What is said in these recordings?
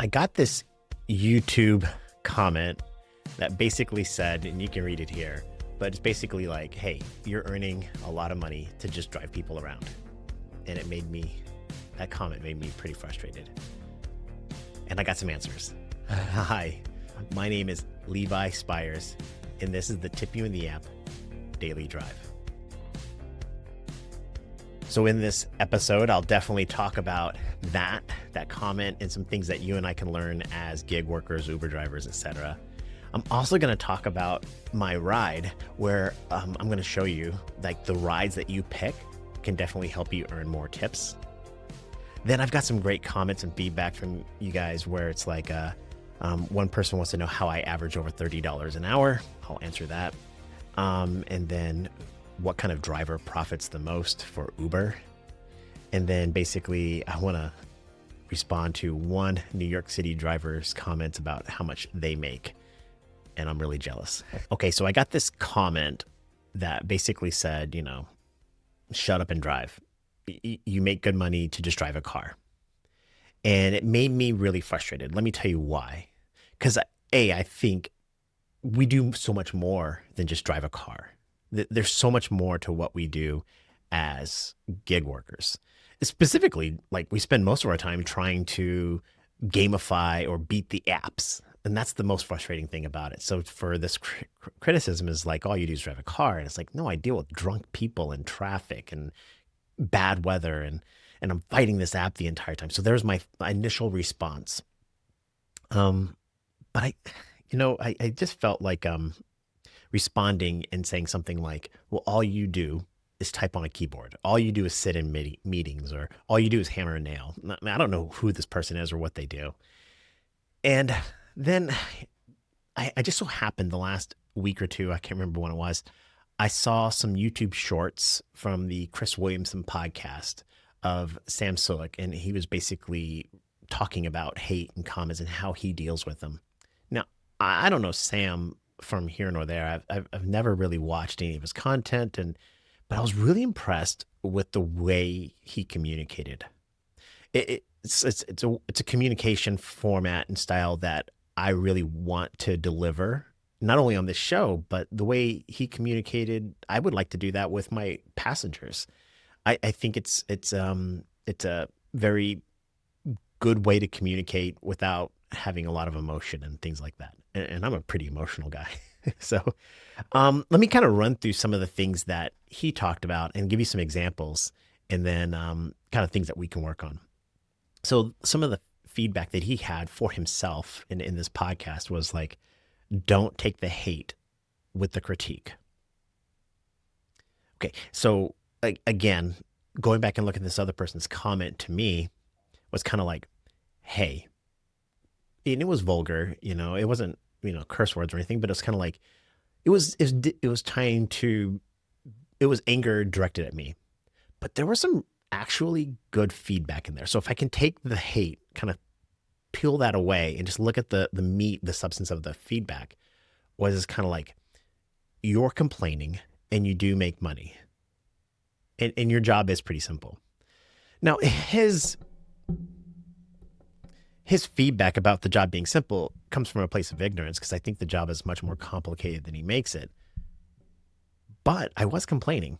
I got this YouTube comment that basically said, and you can read it here, but it's basically like, hey, you're earning a lot of money to just drive people around. And that comment made me pretty frustrated. And I got some answers. Hi, my name is Levi Spires, and this is the Tip You in the App Daily Drive. So in this episode, I'll definitely talk about that comment and some things that you and I can learn as gig workers, Uber drivers, etc. I'm also going to talk about my ride where I'm going to show you like the rides that you pick can definitely help you earn more tips. Then I've got some great comments and feedback from you guys where it's like one person wants to know how I average over $30 an hour. I'll answer that. And then what kind of driver profits the most for Uber. And then basically I want to respond to one New York City driver's comments about how much they make. And I'm really jealous. Okay, so I got this comment that basically said, shut up and drive. You make good money to just drive a car. And it made me really frustrated. Let me tell you why. Because I think we do so much more than just drive a car. There's so much more to what we do as gig workers. Specifically, like we spend most of our time trying to gamify or beat the apps. And that's the most frustrating thing about it. So for this criticism is like, all you do is drive a car. And it's like, no, I deal with drunk people and traffic and bad weather. And I'm fighting this app the entire time. So there's my initial response. But I just felt like responding and saying something like, well, all you do is type on a keyboard. All you do is sit in meetings, or all you do is hammer a nail. I don't know who this person is or what they do. And then I just so happened the last week or two, I can't remember when it was, I saw some YouTube shorts from the Chris Williamson podcast of Sam Sulek. And he was basically talking about hate and comments and how he deals with them. Now, I don't know Sam from here nor there. I've never really watched any of his content, but I was really impressed with the way he communicated. It's a communication format and style that I really want to deliver, not only on this show, but the way he communicated. I would like to do that with my passengers. I think it's a very good way to communicate without having a lot of emotion and things like that. And I'm a pretty emotional guy. So let me kind of run through some of the things that he talked about and give you some examples, and then kind of things that we can work on. So some of the feedback that he had for himself in this podcast was like, don't take the hate with the critique. Okay, so again, going back and looking at this other person's comment to me was kind of like, hey, and it was vulgar, it wasn't, curse words or anything, but it was kind of like, it was anger directed at me, but there was some actually good feedback in there. So if I can take the hate, kind of peel that away and just look at the meat, the substance of the feedback, was kind of like, you're complaining and you do make money. And your job is pretty simple. Now, his feedback about the job being simple comes from a place of ignorance, because I think the job is much more complicated than he makes it. But I was complaining.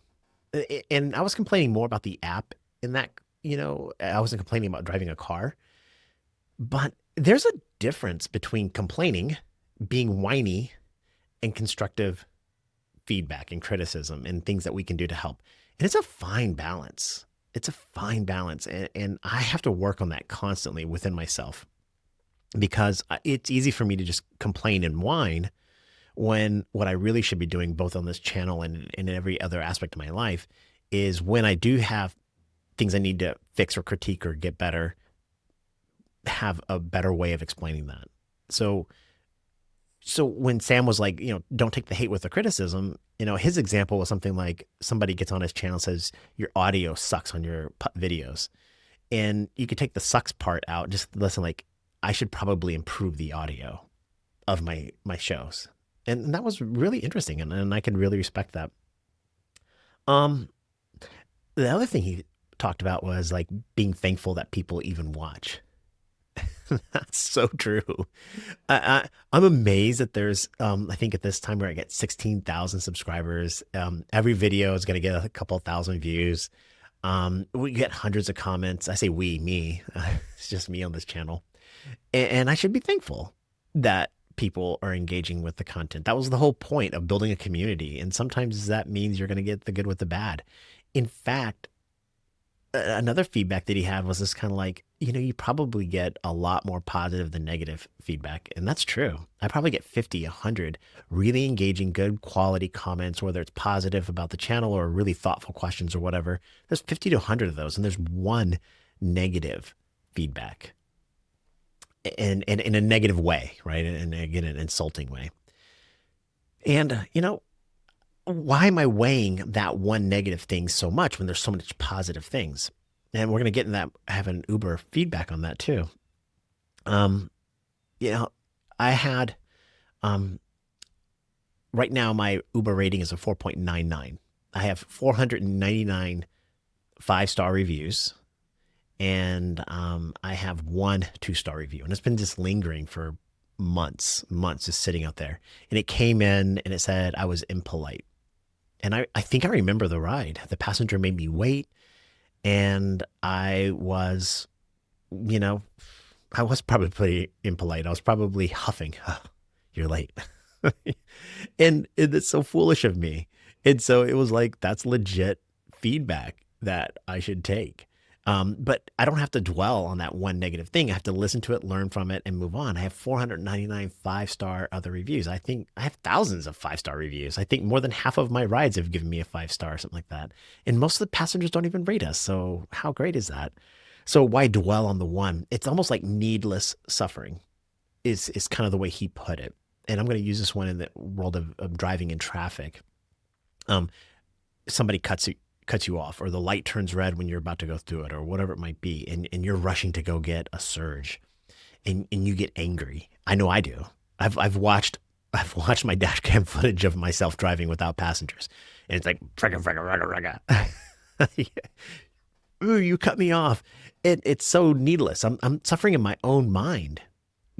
And I was complaining more about the app in that, I wasn't complaining about driving a car. But there's a difference between complaining, being whiny, and constructive feedback and criticism and things that we can do to help. And it's a fine balance. It's a fine balance. And I have to work on that constantly within myself, because it's easy for me to just complain and whine when what I really should be doing, both on this channel and in every other aspect of my life, is when I do have things I need to fix or critique or get better, have a better way of explaining that. So when Sam was like, don't take the hate with the criticism, his example was something like somebody gets on his channel and says, your audio sucks on your videos. And you could take the sucks part out, just listen, like, I should probably improve the audio of my shows. And that was really interesting. And I could really respect that. The other thing he talked about was like being thankful that people even watch. That's so true. I'm amazed that there's, I think at this time where I get 16,000 subscribers. Every video is going to get a couple thousand views. We get hundreds of comments. I say we, me. It's just me on this channel. And I should be thankful that people are engaging with the content. That was the whole point of building a community. And sometimes that means you're going to get the good with the bad. In fact, another feedback that he had was this kind of like, you probably get a lot more positive than negative feedback. And that's true. I probably get 50, 100 really engaging, good quality comments, whether it's positive about the channel or really thoughtful questions or whatever. There's 50 to 100 of those. And there's one negative feedback and in a negative way, right? And again, an insulting way. And, why am I weighing that one negative thing so much when there's so much positive things? And we're going to get in that, have an Uber feedback on that too. Um, I had, right now my Uber rating is a 4.99. I have 499 5-star reviews, and I have one 2-star review, and it's been just lingering for months, just sitting out there. And it came in and it said I was impolite. And I think I remember the ride. The passenger made me wait, and I was, I was probably pretty impolite. I was probably huffing. Oh, you're late. And it's so foolish of me. And so it was like, that's legit feedback that I should take. But I don't have to dwell on that one negative thing. I have to listen to it, learn from it, and move on. I have 499 5-star other reviews. I think I have thousands of 5-star reviews. I think more than half of my rides have given me a 5-star or something like that. And most of the passengers don't even rate us. So how great is that? So why dwell on the one? It's almost like needless suffering is kind of the way he put it. And I'm going to use this one in the world of driving in traffic. Somebody cuts you off, or the light turns red when you're about to go through it, or whatever it might be, and you're rushing to go get a surge, and you get angry. I know I do. I've watched my dash cam footage of myself driving without passengers, and it's like fricka fricka fricka fricka. Ooh, you cut me off. It's so needless. I'm suffering in my own mind.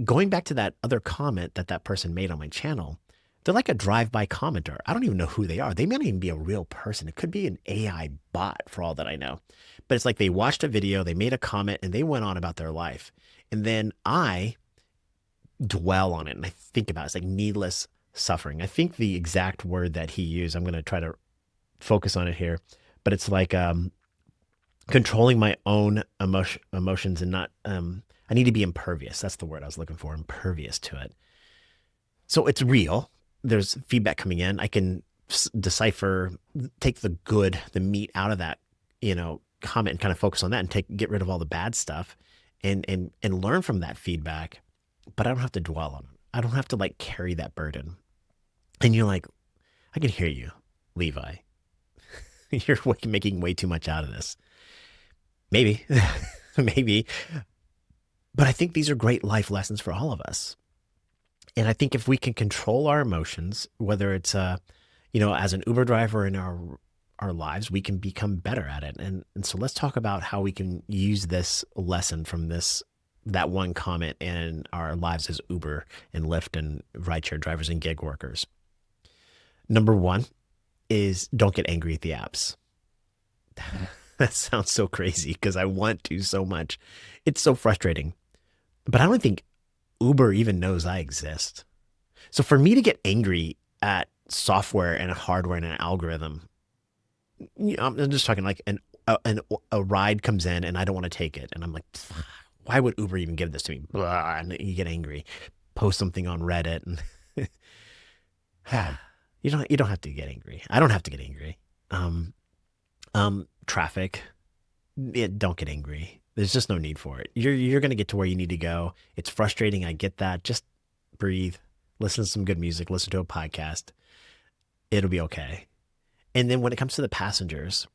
Going back to that other comment that person made on my channel, they're like a drive-by commenter. I don't even know who they are. They may not even be a real person. It could be an AI bot for all that I know. But it's like they watched a video, they made a comment, and they went on about their life. And then I dwell on it and I think about it. It's like needless suffering. I think the exact word that he used, I'm going to try to focus on it here, but it's like controlling my own emotions and not, I need to be impervious. That's the word I was looking for, impervious to it. So it's real. There's feedback coming in. I can decipher, take the good, the meat out of that, comment and kind of focus on that and get rid of all the bad stuff and learn from that feedback. But I don't have to dwell on it. I don't have to like carry that burden. And you're like, I can hear you, Levi. You're making way too much out of this. Maybe, maybe. But I think these are great life lessons for all of us. And I think if we can control our emotions, whether it's, as an Uber driver in our lives, we can become better at it. And so let's talk about how we can use this lesson from that one comment in our lives as Uber and Lyft and rideshare drivers and gig workers. Number one is don't get angry at the apps. That sounds so crazy because I want to so much. It's so frustrating. But I don't think Uber even knows I exist. So for me to get angry at software and hardware and an algorithm, I'm just talking like a ride comes in and I don't want to take it. And I'm like, why would Uber even give this to me? Blah, and you get angry, post something on Reddit. And you don't have to get angry. I don't have to get angry. Traffic, don't get angry. There's just no need for it. You're going to get to where you need to go. It's frustrating. I get that. Just breathe, listen to some good music, listen to a podcast. It'll be okay. And then when it comes to the passengers,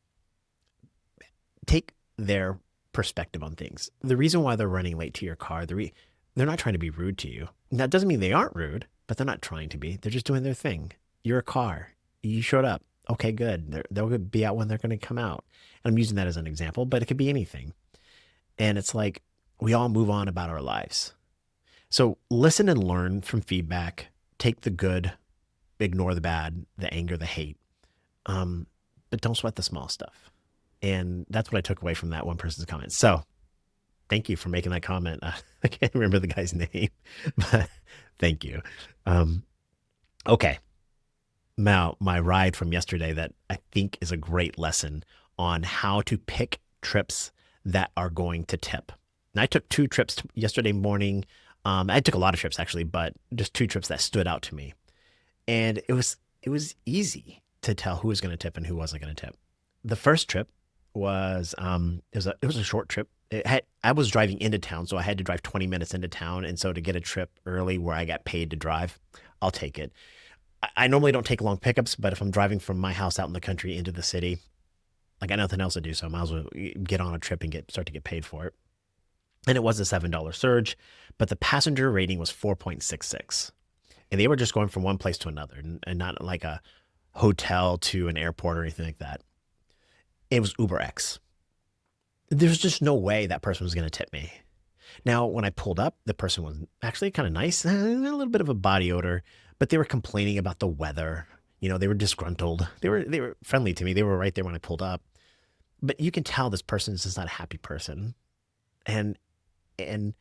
take their perspective on things. The reason why they're running late to your car, they're not trying to be rude to you. That doesn't mean they aren't rude, but they're not trying to be. They're just doing their thing. You're a car. You showed up. Okay, good. They'll be out when they're going to come out. And I'm using that as an example, but it could be anything. And it's like, we all move on about our lives. So listen and learn from feedback. Take the good, ignore the bad, the anger, the hate. But don't sweat the small stuff. And that's what I took away from that one person's comment. So thank you for making that comment. I can't remember the guy's name, but thank you. Um, okay. Now, my ride from yesterday that I think is a great lesson on how to pick trips that are going to tip. And I took two trips yesterday morning. I took a lot of trips actually, but just two trips that stood out to me. And it was easy to tell who was going to tip and who wasn't going to tip. The first trip was it was a short trip. I was driving into town, so I had to drive 20 minutes into town, and so to get a trip early where I got paid to drive, I'll take it. I normally don't take long pickups, but if I'm driving from my house out in the country into the city, I got nothing else to do, so I might as well get on a trip and start to get paid for it. And it was a $7 surge, but the passenger rating was 4.66, and they were just going from one place to another, and not like a hotel to an airport or anything like that. It was Uber X. There's just no way that person was going to tip me. Now, when I pulled up, the person was actually kind of nice, a little bit of a body odor, but they were complaining about the weather. They were disgruntled. They were friendly to me. They were right there when I pulled up. But you can tell this person is just not a happy person. And and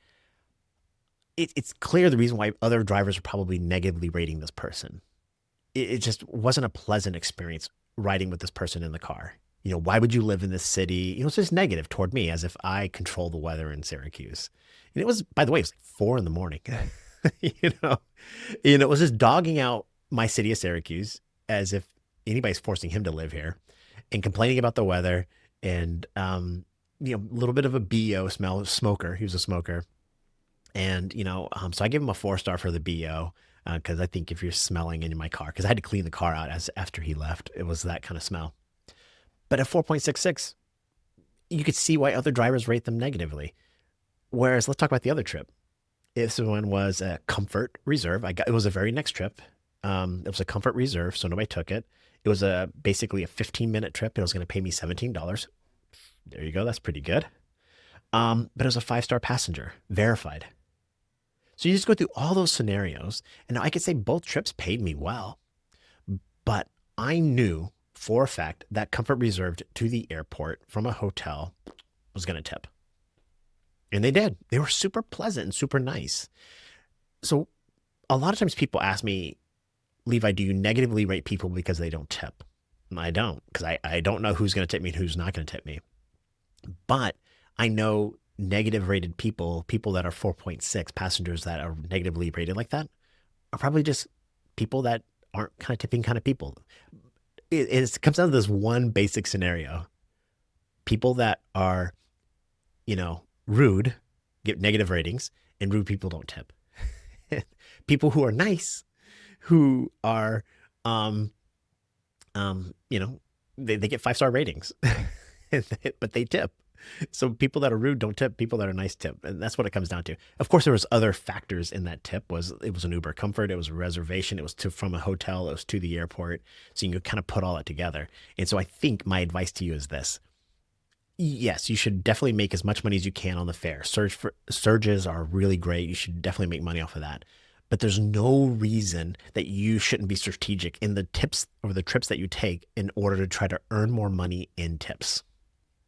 it's clear the reason why other drivers are probably negatively rating this person. It just wasn't a pleasant experience riding with this person in the car. Why would you live in this city? It's just negative toward me as if I control the weather in Syracuse. And it was, by the way, it was like 4 a.m. you know, it was just dogging out my city of Syracuse as if anybody's forcing him to live here and complaining about the weather and, a little bit of a BO smell, smoker. He was a smoker. And, so I gave him a 4 star for the BO because I think if you're smelling in my car, because I had to clean the car out after he left, it was that kind of smell. But at 4.66, you could see why other drivers rate them negatively. Whereas let's talk about the other trip. This one was a comfort reserve. It was a very next trip. It was a comfort reserve, so nobody took it. It was basically a 15-minute trip. It was going to pay me $17. There you go. That's pretty good. But it was a 5 star passenger, verified. So you just go through all those scenarios, and I could say both trips paid me well, but I knew for a fact that comfort reserved to the airport from a hotel was going to tip. And they did. They were super pleasant and super nice. So a lot of times people ask me, Levi, do you negatively rate people because they don't tip? And I don't, because I don't know who's going to tip me and who's not going to tip me. But I know negative rated people that are 4.6, passengers that are negatively rated like that, are probably just people that aren't kind of tipping kind of people. It comes down to this one basic scenario. People that are, rude get negative ratings, and rude people don't tip. People who are nice, who are, they get 5 star ratings, but they tip. So people that are rude don't tip. People that are nice tip, and that's what it comes down to. Of course, there was other factors in that tip. It was an Uber Comfort, it was a reservation, it was from a hotel, it was to the airport. So you can kind of put all that together. And so I think my advice to you is this: yes, you should definitely make as much money as you can on the fare. Surges are really great. You should definitely make money off of that. But there's no reason that you shouldn't be strategic in the tips or the trips that you take in order to try to earn more money in tips.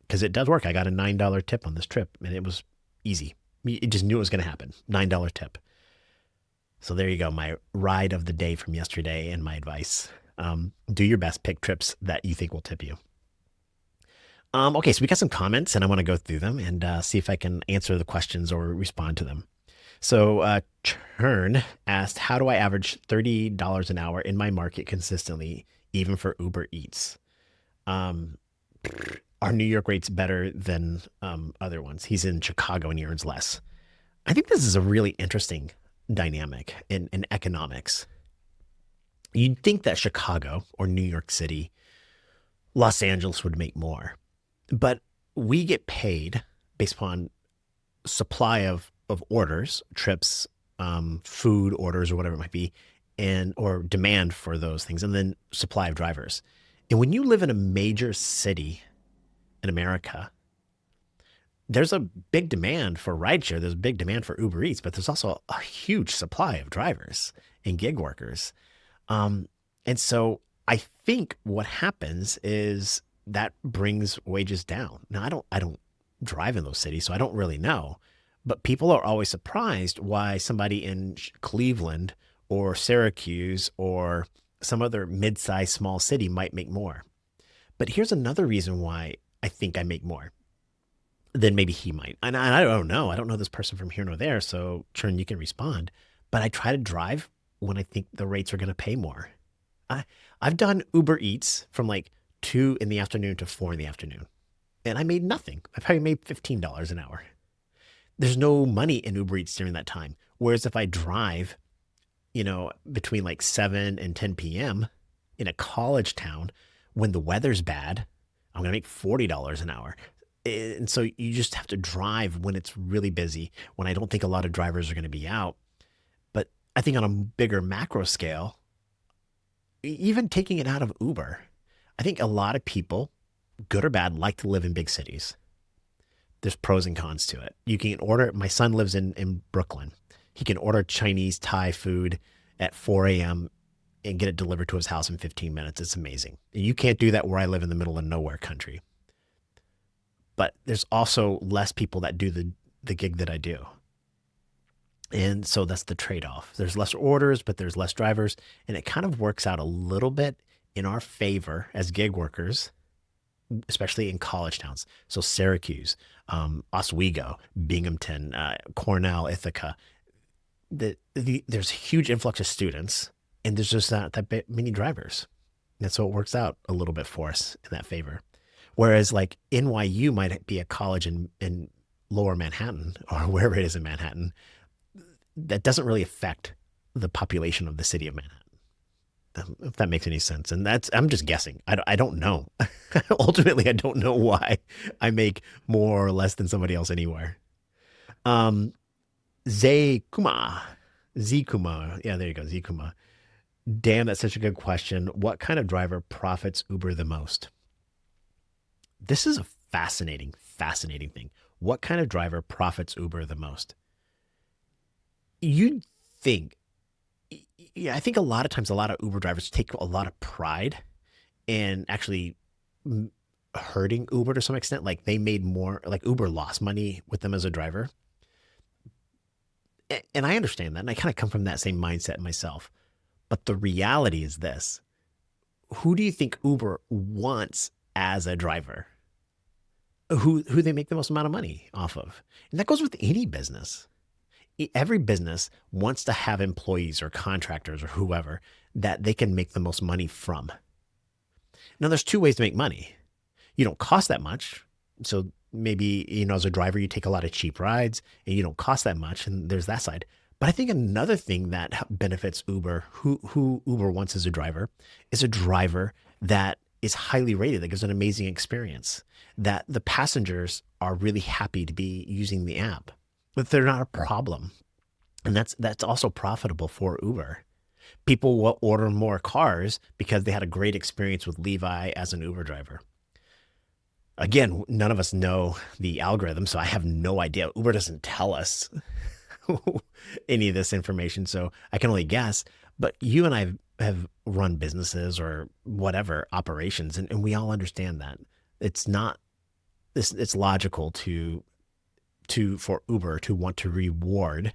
Because it does work. I got a $9 tip on this trip, and it was easy. You just knew it was going to happen. $9 tip. So there you go. My ride of the day from yesterday and my advice. Do your best. Pick trips that you think will tip you. Okay, so we got some comments, and I want to go through them and see if I can answer the questions or respond to them. So Churn asked, how do I average $30 an hour in my market consistently, even for Uber Eats? Are New York rates better than other ones? He's in Chicago and he earns less. I think this is a really interesting dynamic in economics. You'd think that Chicago or New York City, Los Angeles would make more, but we get paid based upon supply of orders, trips, food orders, or whatever it might be, or demand for those things, and then supply of drivers. And when you live in a major city in America, there's a big demand for rideshare. There's a big demand for Uber Eats, but there's also a huge supply of drivers and gig workers. Um, and so I think what happens is that brings wages down. Now I don't drive in those cities, so I don't really know. But people are always surprised why somebody in Cleveland or Syracuse or some other mid-sized small city might make more. But here's another reason why I think I make more than maybe he might. And I don't know. I don't know this person from here nor there. So, Churn, you can respond. But I try to drive when I think the rates are going to pay more. I, I've done Uber Eats from like 2 in the afternoon to 4 in the afternoon, and I made nothing. I probably made $15 an hour. There's no money in Uber Eats during that time. Whereas if I drive, between like 7 and 10 p.m. in a college town when the weather's bad, I'm going to make $40 an hour. And so you just have to drive when it's really busy, when I don't think a lot of drivers are going to be out. But I think on a bigger macro scale, even taking it out of Uber, I think a lot of people, good or bad, like to live in big cities. There's pros and cons to it. You can order, my son lives in Brooklyn. He can order Chinese Thai food at 4 a.m. and get it delivered to his house in 15 minutes. It's amazing. And you can't do that where I live in the middle of nowhere country. But there's also less people that do the gig that I do. And so that's the trade off. There's less orders, but there's less drivers. And it kind of works out a little bit in our favor as gig workers, especially in college towns. So Syracuse, Oswego, Binghamton, Cornell, Ithaca. There's a huge influx of students, and there's just not that many drivers. And so it works out a little bit for us in that favor. Whereas like NYU might be a college in lower Manhattan or wherever it is in Manhattan, that doesn't really affect the population of the city of Manhattan. If that makes any sense. And I'm just guessing. I don't know. Ultimately, I don't know why I make more or less than somebody else anywhere. Um, Zay Kuma. Z Kuma. Yeah, there you go. Z Kuma. Damn, that's such a good question. What kind of driver profits Uber the most? This is a fascinating, fascinating thing. What kind of driver profits Uber the most? You'd think, yeah, I think a lot of times a lot of Uber drivers take a lot of pride in actually hurting Uber to some extent. Like they made more, like Uber lost money with them as a driver. And I understand that. And I kind of come from that same mindset myself. But the reality is this: who do you think Uber wants as a driver? Who they make the most amount of money off of? And that goes with any business. Every business wants to have employees or contractors or whoever that they can make the most money from. Now, there's two ways to make money. You don't cost that much. So maybe, as a driver, you take a lot of cheap rides and you don't cost that much. And there's that side. But I think another thing that benefits Uber, who Uber wants as a driver, is a driver that is highly rated, that gives an amazing experience, that the passengers are really happy to be using the app, that they're not a problem. And that's also profitable for Uber. People will order more cars because they had a great experience with Levi as an Uber driver. Again, none of us know the algorithm, so I have no idea. Uber doesn't tell us any of this information, so I can only guess. But you and I have run businesses or whatever operations, and we all understand that it's not this. It's logical for Uber to want to reward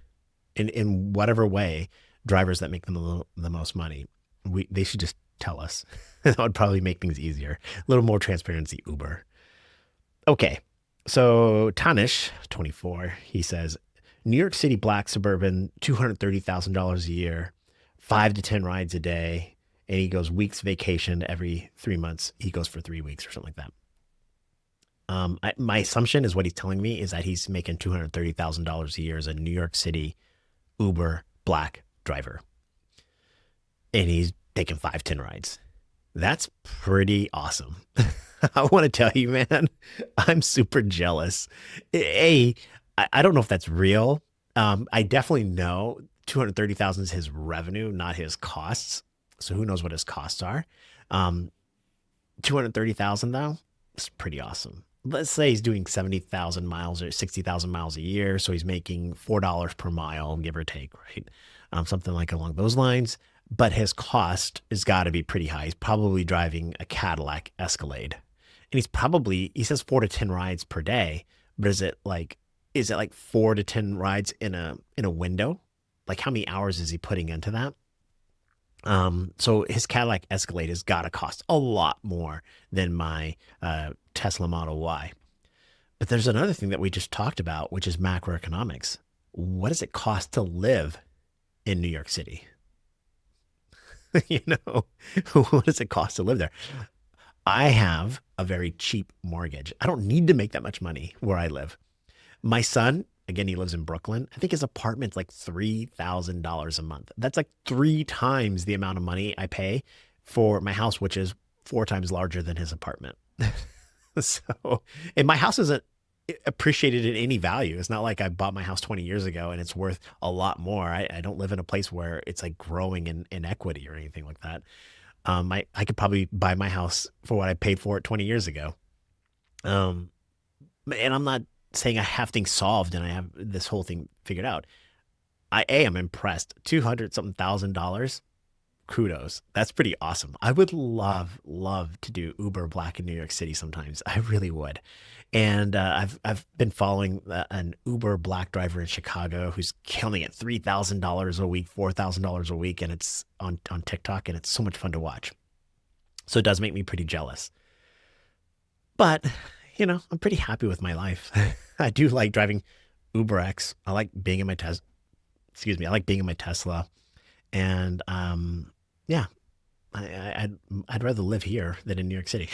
in whatever way drivers that make them the most money. They should just tell us. That would probably make things easier. A little more transparency, Uber. Okay, so Tanish, 24, he says, New York City black suburban, $230,000 a year, 5 to 10 rides a day, and he goes weeks vacation every 3 months. He goes for 3 weeks or something like that. My assumption is what he's telling me is that he's making $230,000 a year as a New York City Uber black driver, and he's taking 5, 10 rides. That's pretty awesome. I want to tell you, man, I'm super jealous. I don't know if that's real. I definitely know 230,000 is his revenue, not his costs. So who knows what his costs are? 230,000 though, it's pretty awesome. let's say he's doing 70,000 miles or 60,000 miles a year. So he's making $4 per mile, give or take, right? Something like along those lines. But his cost has got to be pretty high. He's probably driving a Cadillac Escalade. And he says 4 to 10 rides per day, but is it like 4 to 10 rides in a window? Like how many hours is he putting into that? So his Cadillac Escalade has got to cost a lot more than my Tesla Model Y. But there's another thing that we just talked about, which is macroeconomics. What does it cost to live in New York City? you know, what does it cost to live there? I have a very cheap mortgage. I don't need to make that much money where I live. My son, again, he lives in Brooklyn. I think his apartment's like $3,000 a month. That's like 3 times the amount of money I pay for my house, which is 4 times larger than his apartment. So, and my house isn't appreciated in any value. It's not like I bought my house 20 years ago and it's worth a lot more. I don't live in a place where it's like growing in equity or anything like that. I could probably buy my house for what I paid for it 20 years ago. Um, and I'm not saying I have things solved and I have this whole thing figured out. I am impressed. 200 something $1,000. Kudos. That's pretty awesome. I would love to do Uber Black in New York City sometimes. I really would. And I've been following an Uber Black driver in Chicago who's killing it. $3,000 a week, $4,000 a week, and it's on TikTok, and it's so much fun to watch. So it does make me pretty jealous. But I'm pretty happy with my life. I do like driving Uber X. I like being in my Tesla. Excuse me. I like being in my Tesla, and yeah, I'd rather live here than in New York City.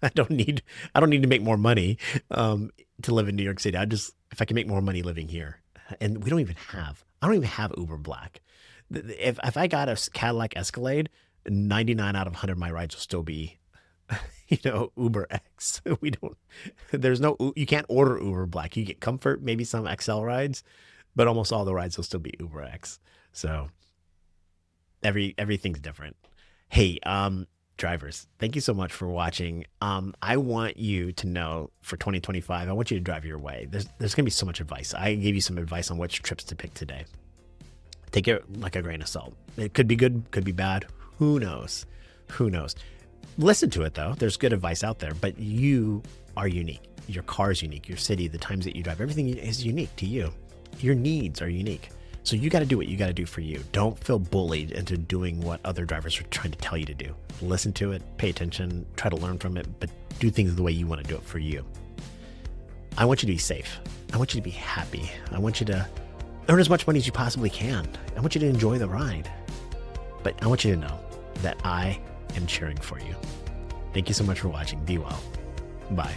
I don't need to make more money to live in New York City. If I can make more money living here, and I don't even have Uber Black. If I got a Cadillac Escalade, 99 out of 100 of my rides will still be, Uber X. You can't order Uber Black. You get comfort, maybe some XL rides, but almost all the rides will still be Uber X. So everything's different. Hey, drivers, thank you so much for watching. I want you to know for 2025, I want you to drive your way. There's going to be so much advice. I gave you some advice on which trips to pick today. Take it like a grain of salt. It could be good, could be bad. Who knows? Listen to it though. There's good advice out there, but you are unique. Your car is unique. Your city, the times that you drive, everything is unique to you. Your needs are unique. So you got to do what you got to do for you. Don't feel bullied into doing what other drivers are trying to tell you to do. Listen to it, pay attention, try to learn from it, but do things the way you want to do it for you. I want you to be safe. I want you to be happy. I want you to earn as much money as you possibly can. I want you to enjoy the ride. But I want you to know that I am cheering for you. Thank you so much for watching. Be well. Bye.